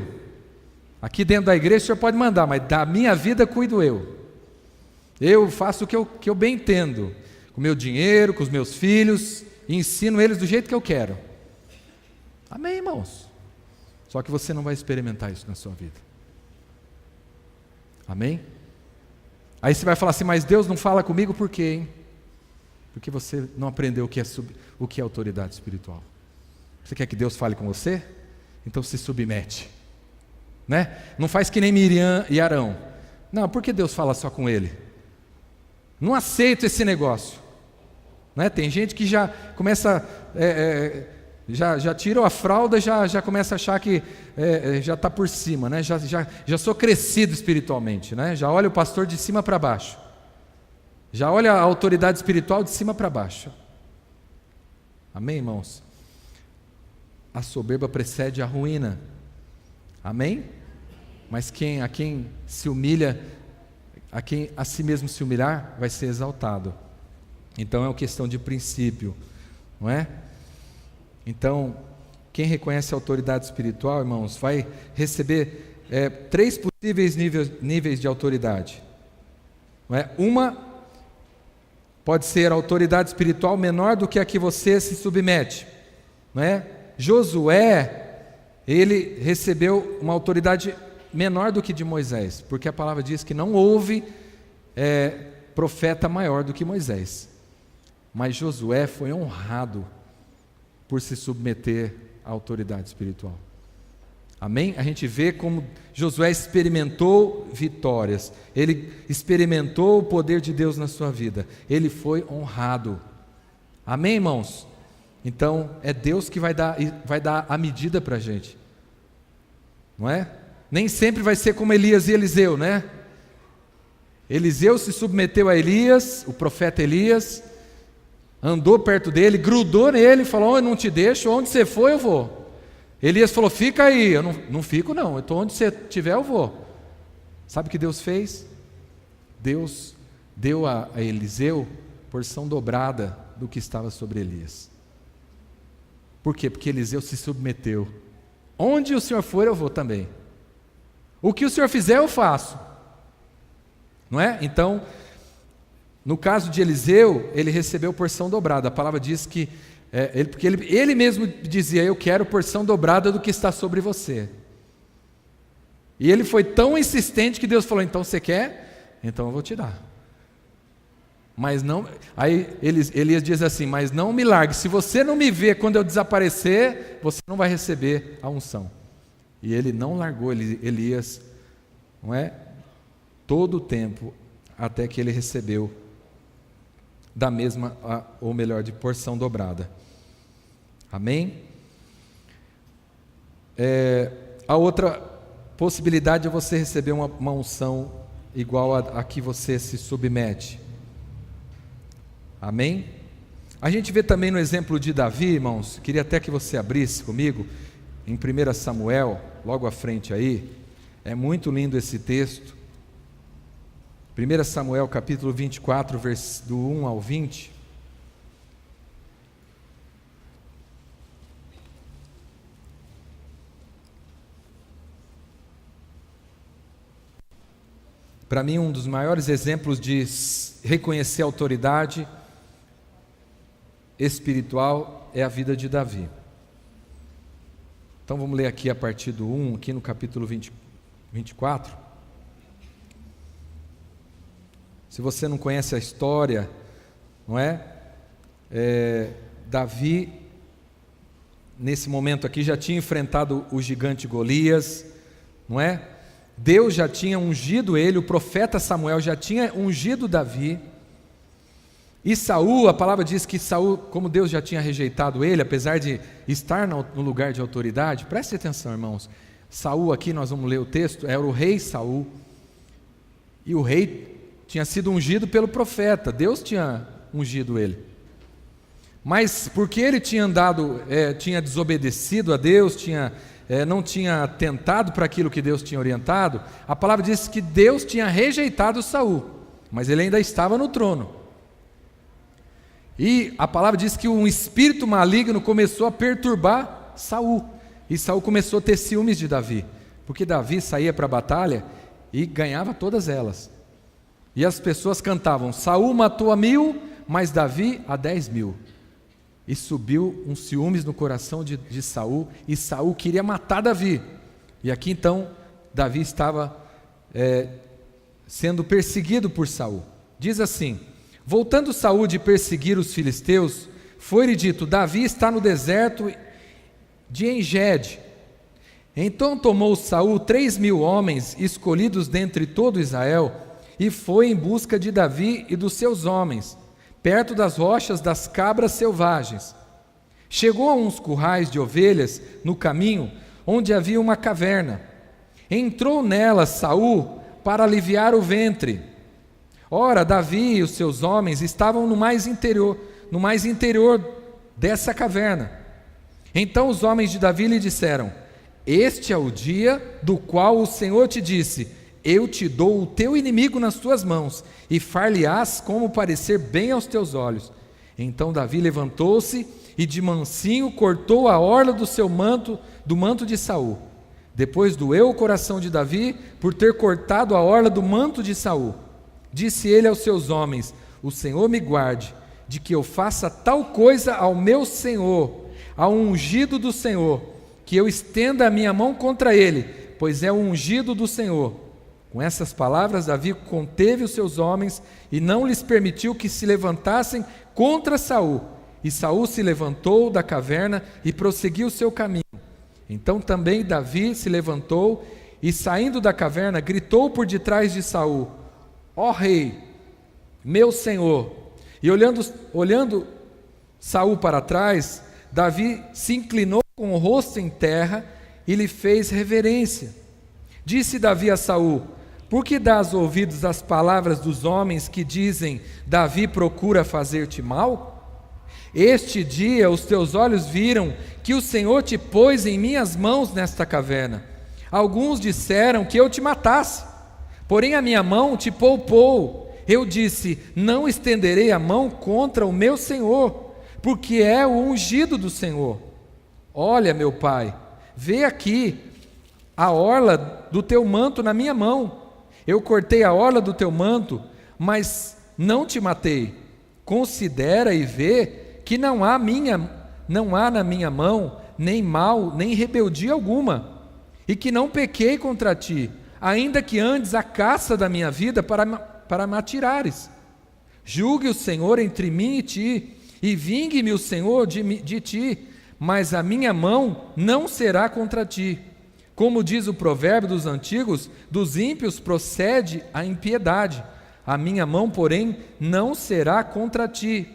Aqui dentro da igreja o senhor pode mandar, mas da minha vida cuido eu. Eu faço o que eu bem entendo, com o meu dinheiro, com os meus filhos, e ensino eles do jeito que eu quero. Amém, irmãos? Só que você não vai experimentar isso na sua vida. Amém? Aí você vai falar assim, mas Deus não fala comigo por quê, hein? Porque você não aprendeu o que é autoridade espiritual. Você quer que Deus fale com você? Então se submete, né? Não faz que nem Miriam e Arão. Não, por que Deus fala só com ele? Não aceito esse negócio, né? Tem gente que já começa, já tirou a fralda, já começa a achar que já está por cima, né? Já sou crescido espiritualmente, né? Já olha o pastor de cima para baixo, já olha a autoridade espiritual de cima para baixo. Amém, irmãos? A soberba precede a ruína. Amém? Mas a quem se humilha, a quem a si mesmo se humilhar, vai ser exaltado. Então é uma questão de princípio, não é? Então, quem reconhece a autoridade espiritual, irmãos, vai receber 3 possíveis níveis de autoridade, não é? Uma pode ser a autoridade espiritual menor do que a que você se submete, não é? Josué, ele recebeu uma autoridade menor do que de Moisés, porque a palavra diz que não houve profeta maior do que Moisés. Mas Josué foi honrado por se submeter à autoridade espiritual. Amém? A gente vê como Josué experimentou vitórias, ele experimentou o poder de Deus na sua vida, ele foi honrado. Amém, irmãos? Então é Deus que vai dar a medida para a gente, não é? Nem sempre vai ser como Elias e Eliseu, né? Eliseu se submeteu a Elias, o profeta Elias, andou perto dele, grudou nele, falou, eu não te deixo, onde você for eu vou. Elias falou, fica aí, eu não fico não, eu estou onde você estiver eu vou. Sabe o que Deus fez? Deus deu a Eliseu porção dobrada do que estava sobre Elias. Por quê? Porque Eliseu se submeteu. Onde o Senhor for eu vou também. O que o Senhor fizer eu faço, não é? Então, no caso de Eliseu, ele recebeu porção dobrada. A palavra diz que, porque ele mesmo dizia, eu quero porção dobrada do que está sobre você. E ele foi tão insistente que Deus falou, então você quer? Então eu vou te dar. Mas não, aí Elias diz assim, mas não me largue, se você não me ver quando eu desaparecer, você não vai receber a unção. E ele não largou Elias, não é? Todo o tempo, até que ele recebeu da mesma, ou melhor, de porção dobrada. Amém? A outra possibilidade é você receber uma unção igual a que você se submete. Amém? A gente vê também no exemplo de Davi, irmãos, queria até que você abrisse comigo, em 1 Samuel, logo à frente aí, é muito lindo esse texto. 1 Samuel capítulo 24, do 1 ao 20. para mim, um dos maiores exemplos de reconhecer a autoridade espiritual é a vida de Davi. Então vamos ler aqui a partir do 1, aqui no capítulo 24. Se você não conhece a história, não é? Davi, nesse momento aqui, já tinha enfrentado o gigante Golias, não é? Deus já tinha ungido ele, o profeta Samuel já tinha ungido Davi. E Saul, a palavra diz que Saul, como Deus já tinha rejeitado ele, apesar de estar no lugar de autoridade, preste atenção, irmãos. Saul, aqui nós vamos ler o texto, era o rei Saul, e o rei tinha sido ungido pelo profeta, Deus tinha ungido ele. Mas porque ele tinha tinha desobedecido a Deus, não tinha atentado para aquilo que Deus tinha orientado, a palavra diz que Deus tinha rejeitado Saul, mas ele ainda estava no trono. E a palavra diz que um espírito maligno começou a perturbar Saul, e Saul começou a ter ciúmes de Davi, porque Davi saía para a batalha e ganhava todas elas, e as pessoas cantavam: Saul matou a 1000, mas Davi a 10.000, e subiu um ciúmes no coração de Saul, e Saul queria matar Davi, e aqui então Davi estava sendo perseguido por Saul. Diz assim: voltando Saul de perseguir os filisteus, foi-lhe dito: Davi está no deserto de Engede. Então tomou Saul 3.000 homens, escolhidos dentre todo Israel, e foi em busca de Davi e dos seus homens, perto das rochas das cabras selvagens. Chegou a uns currais de ovelhas no caminho, onde havia uma caverna. Entrou nela Saul para aliviar o ventre. Ora, Davi e os seus homens estavam no mais interior dessa caverna. Então os homens de Davi lhe disseram: este é o dia do qual o Senhor te disse: eu te dou o teu inimigo nas tuas mãos, e far-lhe-ás como parecer bem aos teus olhos. Então Davi levantou-se e de mansinho cortou a orla do manto de Saul. Depois doeu o coração de Davi por ter cortado a orla do manto de Saul. Disse ele aos seus homens: o Senhor me guarde de que eu faça tal coisa ao meu Senhor, ao ungido do Senhor, que eu estenda a minha mão contra ele, pois é o ungido do Senhor. Com essas palavras, Davi conteve os seus homens e não lhes permitiu que se levantassem contra Saul. E Saul se levantou da caverna e prosseguiu o seu caminho. Então também Davi se levantou e, saindo da caverna, gritou por detrás de Saul: ó rei, meu senhor. E olhando Saul para trás, Davi se inclinou com o rosto em terra e lhe fez reverência. Disse Davi a Saul: por que dás ouvidos às palavras dos homens que dizem: Davi procura fazer-te mal? Este dia os teus olhos viram que o Senhor te pôs em minhas mãos nesta caverna. Alguns disseram que eu te matasse, porém a minha mão te poupou. Eu disse: não estenderei a mão contra o meu Senhor, porque é o ungido do Senhor. Olha, meu pai, vê aqui a orla do teu manto na minha mão. Eu cortei a orla do teu manto, mas não te matei. Considera e vê que não há na minha mão nem mal, nem rebeldia alguma, e que não pequei contra ti, ainda que andes a caça da minha vida para me atirares. Julgue o Senhor entre mim e ti, e vingue-me o Senhor de ti, mas a minha mão não será contra ti. Como diz o provérbio dos antigos, dos ímpios procede a impiedade. A minha mão, porém, não será contra ti.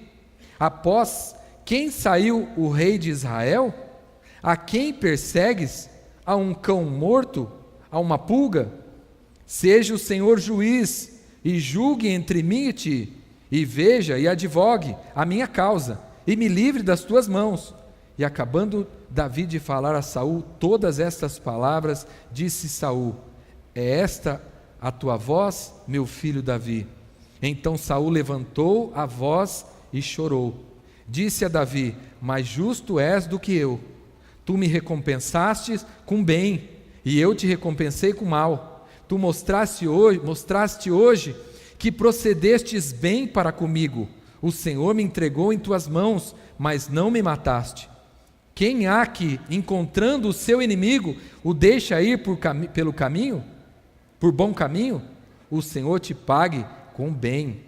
Após quem saiu o rei de Israel? A quem persegues? A um cão morto? A uma pulga? Seja o Senhor juiz, e julgue entre mim e ti, e veja e advogue a minha causa, e me livre das tuas mãos. E acabando Davi de falar a Saul todas estas palavras, disse Saul: é esta a tua voz, meu filho Davi? Então Saul levantou a voz e chorou. Disse a Davi: mais justo és do que eu. Tu me recompensaste com bem, e eu te recompensei com mal. tu mostraste hoje que procedestes bem para comigo. O Senhor me entregou em tuas mãos, mas não me mataste. Quem há que, encontrando o seu inimigo, o deixa ir pelo caminho, por bom caminho? O Senhor te pague com bem,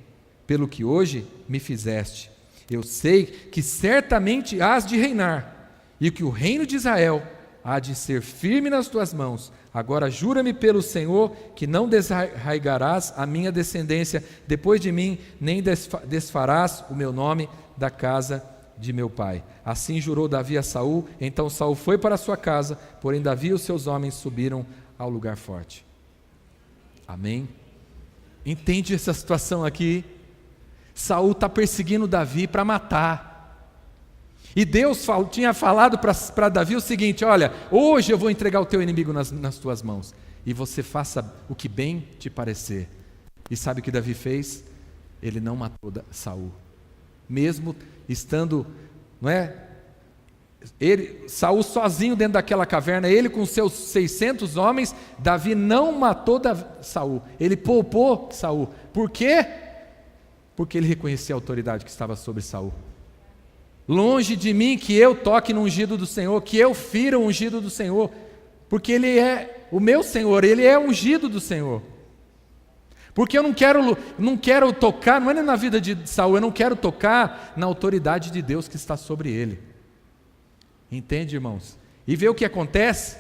pelo que hoje me fizeste. Eu sei que certamente hás de reinar, e que o reino de Israel há de ser firme nas tuas mãos. Agora jura-me pelo Senhor que não desarraigarás a minha descendência depois de mim, nem desfarás o meu nome da casa de meu pai. Assim jurou Davi a Saul. Então Saul foi para sua casa, porém Davi e os seus homens subiram ao lugar forte. Amém? Entende essa situação aqui? Saul está perseguindo Davi para matar. E Deus tinha falado para Davi o seguinte: olha, hoje eu vou entregar o teu inimigo nas tuas mãos, e você faça o que bem te parecer. E sabe o que Davi fez? Ele não matou Saul, mesmo estando, não é? Saul sozinho dentro daquela caverna, ele com seus 600 homens, Davi não matou Saul, ele poupou Saul. Por quê? Porque ele reconhecia a autoridade que estava sobre Saul. Longe de mim que eu toque no ungido do Senhor, que eu fira o ungido do Senhor, porque Ele é o meu Senhor, Ele é ungido do Senhor. Porque eu não quero tocar, não é na vida de Saul, eu não quero tocar na autoridade de Deus que está sobre ele. Entende, irmãos? E vê o que acontece?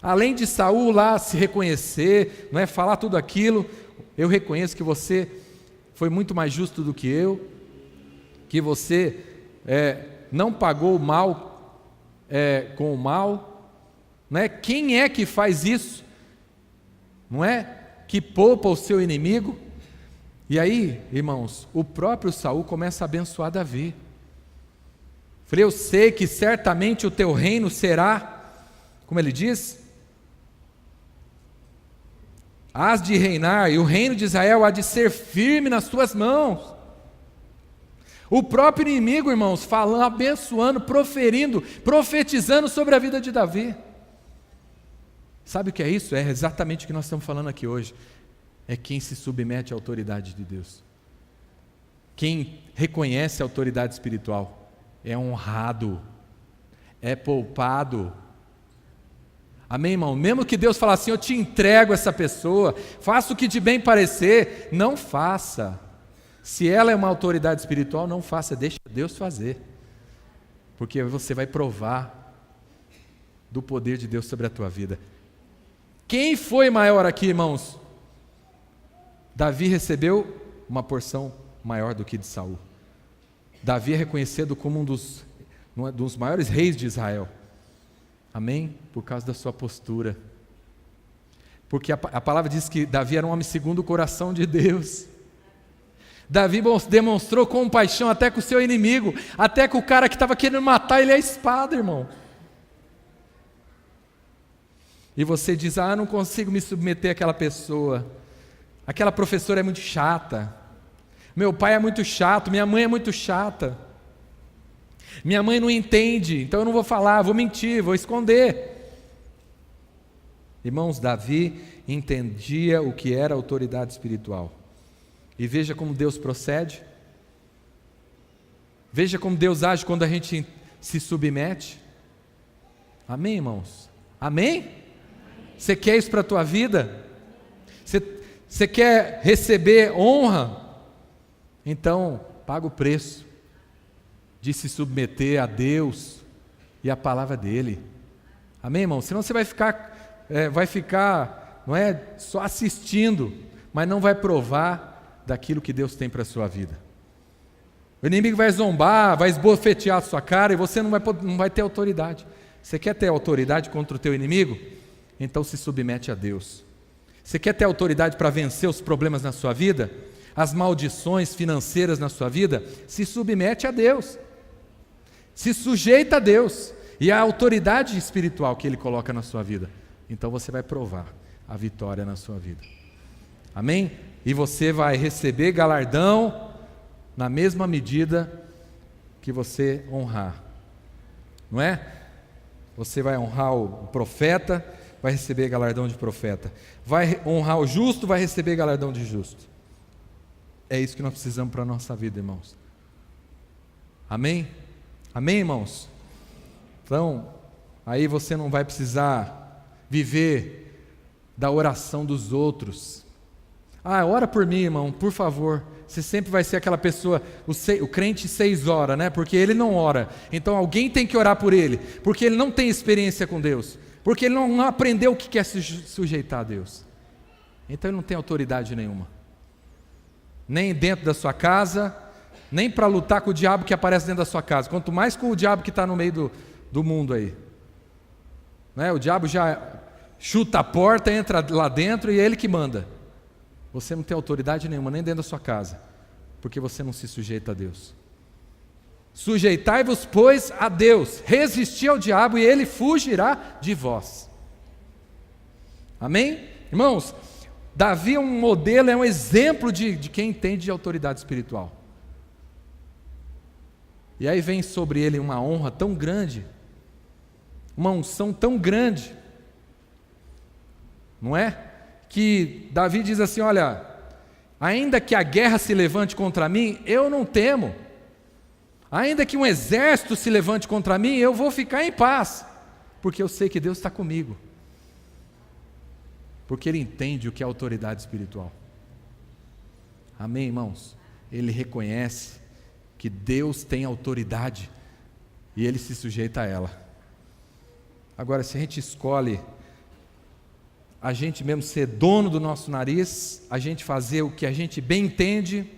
Além de Saul lá se reconhecer, não é, falar tudo aquilo, eu reconheço que você foi muito mais justo do que eu, que você não pagou o mal com o mal, não é? Quem é que faz isso? Não é? Que poupa o seu inimigo. E aí, irmãos, o próprio Saul começa a abençoar Davi. Falei, eu sei que certamente o teu reino será, como ele diz, hás de reinar, e o reino de Israel há de ser firme nas tuas mãos. O próprio inimigo, irmãos, falando, abençoando, proferindo, profetizando sobre a vida de Davi. Sabe o que é isso? É exatamente o que nós estamos falando aqui hoje. É quem se submete à autoridade de Deus. Quem reconhece a autoridade espiritual é honrado, é poupado. Amém, irmão? Mesmo que Deus fale assim, eu te entrego essa pessoa, faça o que de bem parecer, não faça. Se ela é uma autoridade espiritual, não faça, deixa Deus fazer. Porque você vai provar do poder de Deus sobre a tua vida. Quem foi maior aqui, irmãos? Davi recebeu uma porção maior do que de Saul. Davi é reconhecido como um dos maiores reis de Israel. Amém? Por causa da sua postura. Porque a palavra diz que Davi era um homem segundo o coração de Deus. Davi demonstrou compaixão até com o seu inimigo, até com o cara que estava querendo matar ele à espada, irmão. E você diz, não consigo me submeter àquela pessoa, aquela professora é muito chata, meu pai é muito chato, minha mãe é muito chata, minha mãe não entende, então eu não vou falar, vou mentir, vou esconder. Irmãos, Davi entendia o que era autoridade espiritual. E veja como Deus procede. Veja como Deus age quando a gente se submete. Amém, irmãos? Amém? Você quer isso para a tua vida? Você quer receber honra? Então, paga o preço de se submeter a Deus e à palavra dEle. Amém, irmão? Senão você vai ficar, não é, só assistindo, mas não vai provar daquilo que Deus tem para a sua vida. O inimigo vai zombar, vai esbofetear a sua cara e você não vai ter autoridade. Você quer ter autoridade contra o teu inimigo? Então se submete a Deus. Você quer ter autoridade para vencer os problemas na sua vida? As maldições financeiras na sua vida? Se submete a Deus. Se sujeita a Deus e à autoridade espiritual que Ele coloca na sua vida. Então você vai provar a vitória na sua vida. Amém? E você vai receber galardão na mesma medida que você honrar. Não é? Você vai honrar o profeta, vai receber galardão de profeta. Vai honrar o justo, vai receber galardão de justo. É isso que nós precisamos para a nossa vida, irmãos. Amém? Amém, irmãos? Então, aí você não vai precisar viver da oração dos outros. Ora por mim, irmão, por favor. Você sempre vai ser aquela pessoa, o crente 6 horas, né? Porque ele não ora. Então alguém tem que orar por ele, porque ele não tem experiência com Deus, porque ele não aprendeu o que é se sujeitar a Deus. Então ele não tem autoridade nenhuma, nem dentro da sua casa, nem para lutar com o diabo que aparece dentro da sua casa, quanto mais com o diabo que está no meio do mundo aí, né? O diabo já chuta a porta, entra lá dentro e é ele que manda. Você não tem autoridade nenhuma, nem dentro da sua casa, porque você não se sujeita a Deus. Sujeitai-vos, pois, a Deus, resisti ao diabo e ele fugirá de vós. Amém? Irmãos, Davi é um modelo, é um exemplo de quem entende de autoridade espiritual. E aí vem sobre ele uma honra tão grande, uma unção tão grande, não é? Que Davi diz assim: olha, ainda que a guerra se levante contra mim, eu não temo. Ainda que um exército se levante contra mim, eu vou ficar em paz, porque eu sei que Deus está comigo. Porque ele entende o que é autoridade espiritual. Amém, irmãos? Ele reconhece que Deus tem autoridade e ele se sujeita a ela. Agora, se a gente escolhe a gente mesmo ser dono do nosso nariz, a gente fazer o que a gente bem entende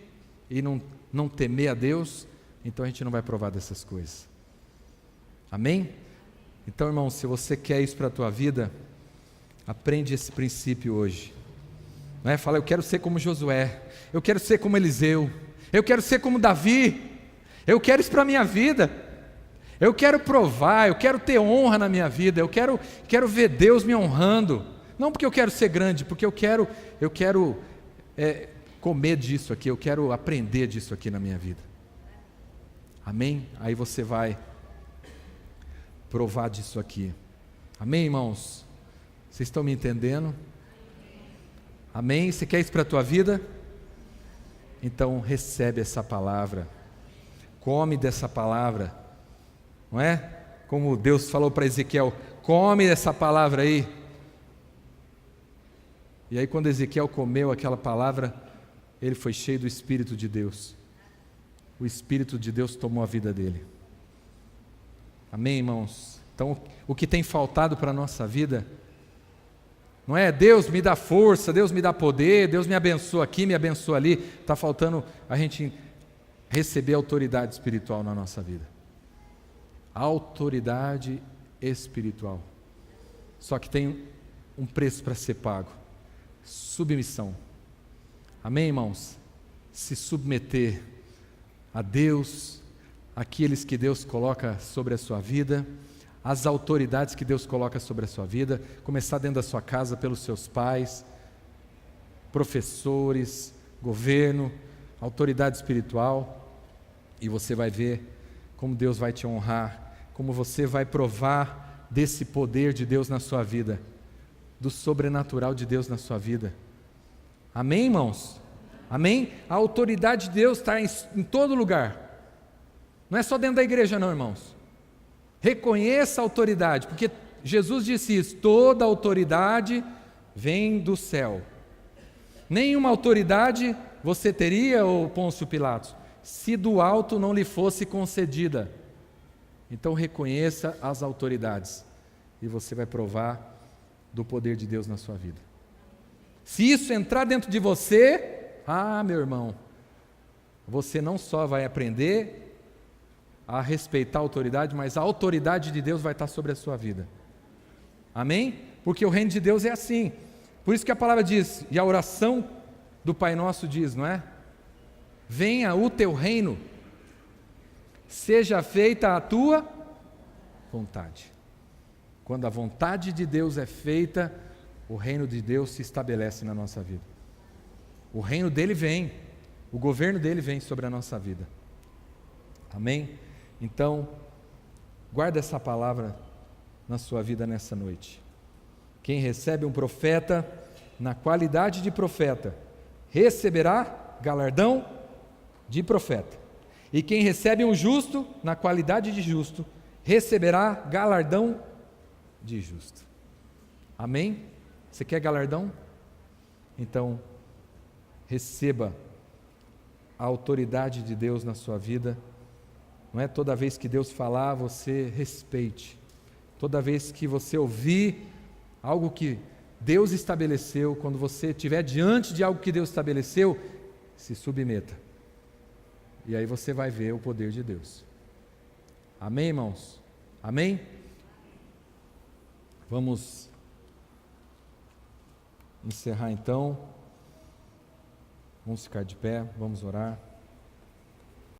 e não temer a Deus, então a gente não vai provar dessas coisas. Amém? Então, irmão, se você quer isso para a tua vida, aprende esse princípio hoje. Não é? Fala, eu quero ser como Josué, eu quero ser como Eliseu, eu quero ser como Davi, eu quero isso para a minha vida, eu quero provar, eu quero ter honra na minha vida, eu quero ver Deus me honrando. Não porque eu quero ser grande, porque eu quero comer disso aqui, eu quero aprender disso aqui na minha vida. Amém? Aí você vai provar disso aqui. Amém, irmãos? Vocês estão me entendendo? Amém? Você quer isso para a tua vida? Então recebe essa palavra, come dessa palavra, não é? Como Deus falou para Ezequiel, come dessa palavra aí. E aí quando Ezequiel comeu aquela palavra, ele foi cheio do Espírito de Deus. O Espírito de Deus tomou a vida dele. Amém, irmãos? Então, o que tem faltado para a nossa vida, não é Deus me dá força, Deus me dá poder, Deus me abençoa aqui, me abençoa ali. Está faltando a gente receber autoridade espiritual na nossa vida. Autoridade espiritual. Só que tem um preço para ser pago. Submissão. Amém, irmãos? Se submeter a Deus, aqueles que Deus coloca sobre a sua vida, as autoridades que Deus coloca sobre a sua vida, começar dentro da sua casa pelos seus pais, professores, governo, autoridade espiritual, e você vai ver como Deus vai te honrar, como você vai provar desse poder de Deus na sua vida, do sobrenatural de Deus na sua vida. Amém, irmãos? Amém? A autoridade de Deus está em todo lugar. Não é só dentro da igreja não, irmãos. Reconheça a autoridade, porque Jesus disse isso, toda autoridade vem do céu. Nenhuma autoridade você teria, ô Pôncio Pilatos, se do alto não lhe fosse concedida. Então reconheça as autoridades, e você vai provar do poder de Deus na sua vida. Se isso entrar dentro de você, meu irmão, você não só vai aprender a respeitar a autoridade, mas a autoridade de Deus vai estar sobre a sua vida. Amém? Porque o reino de Deus é assim. Por isso que a palavra diz, e a oração do Pai Nosso diz, não é? Venha o teu reino, seja feita a tua vontade. Quando a vontade de Deus é feita, o reino de Deus se estabelece na nossa vida. O reino dele vem, o governo dele vem sobre a nossa vida. Amém? Então, guarda essa palavra na sua vida nessa noite. Quem recebe um profeta na qualidade de profeta, receberá galardão de profeta. E quem recebe um justo na qualidade de justo, receberá galardão de justo. Amém? Você quer galardão? Então, receba a autoridade de Deus na sua vida. Não é toda vez que Deus falar, você respeite. Toda vez que você ouvir algo que Deus estabeleceu, quando você estiver diante de algo que Deus estabeleceu, se submeta. E aí você vai ver o poder de Deus. Amém, irmãos? Amém? Vamos encerrar então. Vamos ficar de pé, vamos orar.